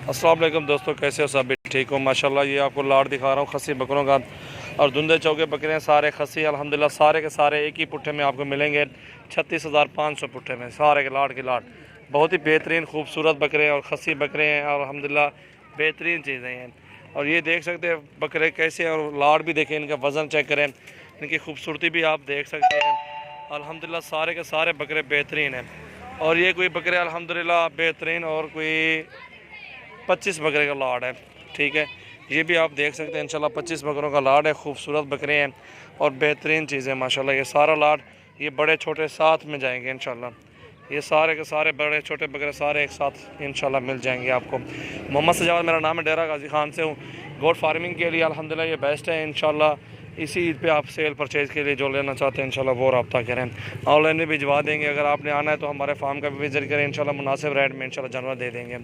अस्सलाम वालेकुम दोस्तों, कैसे हो? सब ठीक हो माशाल्लाह। ये आपको लाट दिखा रहा हूँ खसी बकरों का और धुंधे चौके बकरे हैं सारे खसी अल्हम्दुलिल्लाह। सारे के सारे एक ही पुट्ठे में आपको मिलेंगे 36,500 पुट्ठे में, सारे के लाट की लाट। बहुत ही बेहतरीन खूबसूरत बकरे और खसी बकरे हैं और अल्हम्दुलिल्लाह बेहतरीन चीज़ें हैं। और ये देख सकते हैं बकरे कैसे, और लाट भी देखें, इनका वज़न चेक करें, इनकी खूबसूरती भी आप देख सकते हैं। अल्हम्दुलिल्लाह सारे के सारे बकरे बेहतरीन हैं। और ये कोई बकरे अल्हम्दुलिल्लाह बेहतरीन और कोई 25 बकरे का लाड है, ठीक है। ये भी आप देख सकते हैं इंशाल्लाह 25 बकरों का लाड है। खूबसूरत बकरे हैं और बेहतरीन चीज़ें माशाल्लाह। ये सारा लाड, ये बड़े छोटे साथ में जाएंगे इंशाल्लाह। ये सारे के सारे बड़े छोटे बकरे सारे एक साथ इंशाल्लाह मिल जाएंगे आपको। मोहम्मद सजावल मेरा नाम है, डेरा गाजी खान से हूँ। गोट फार्मिंग के लिए अल्हम्दुलिल्लाह ये बेस्ट है इंशाल्लाह। इसी ईद पे आप सेल परचेज़ के लिए जो लेना चाहते हैं इंशाल्लाह वो रब्ता करें। ऑनलाइन भी भिजवा देंगे। अगर आपने आना है तो हमारे फार्म का भी विजिट करें इंशाल्लाह। मुनासिब रेट में इंशाल्लाह जानवर दे देंगे।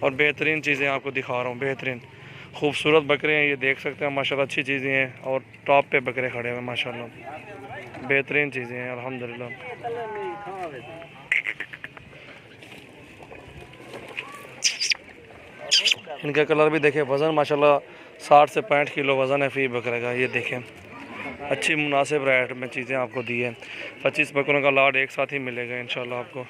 और बेहतरीन चीज़ें आपको दिखा रहा हूँ, बेहतरीन खूबसूरत बकरे हैं। ये देख सकते हैं माशाल्लाह, अच्छी चीज़ें हैं और टॉप पे बकरे खड़े हुए माशाल्लाह। बेहतरीन चीज़ें हैं अल्हम्दुलिल्लाह। इनका कलर भी देखें, वज़न माशाल्लाह 60 से 65 किलो वज़न है फी बकरे का। ये देखें, अच्छी मुनासिब रेट में चीज़ें आपको दी है। 25 बकरों का लाड एक साथ ही मिलेगा इंशाल्लाह आपको।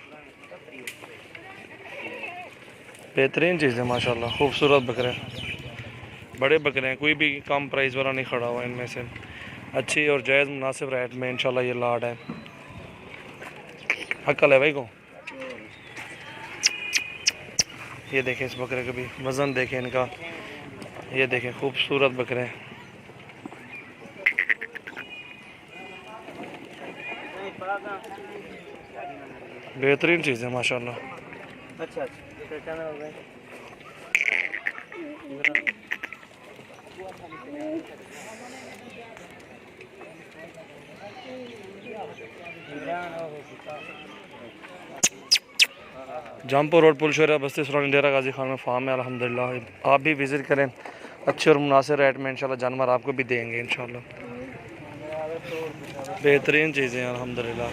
बेहतरीन चीज़ें माशाल्लाह, खूबसूरत बकरे, बड़े बकरे हैं, कोई भी कम प्राइस वाला नहीं खड़ा हुआ इनमें से। अच्छी और जायज़ मुनासिब रेट में इंशाल्लाह ये लाड है। अक्ल है भाई को। ये देखें इस बकरे का भी वज़न देखें इनका, ये देखें खूबसूरत बकरे, बेहतरीन चीज़ है माशाल्लाह। अच्छा जामपुर रोड पुलशोरा बस्ती सराउंडिंग डेरा गाजी खान में फार्म है अल्हम्दुलिल्लाह। आप भी विज़िट करें, अच्छे और मुनासिब रेट में इंशाल्लाह जानवर आपको भी देंगे इंशाल्लाह। बेहतरीन चीज़ें हैं अल्हम्दुलिल्लाह।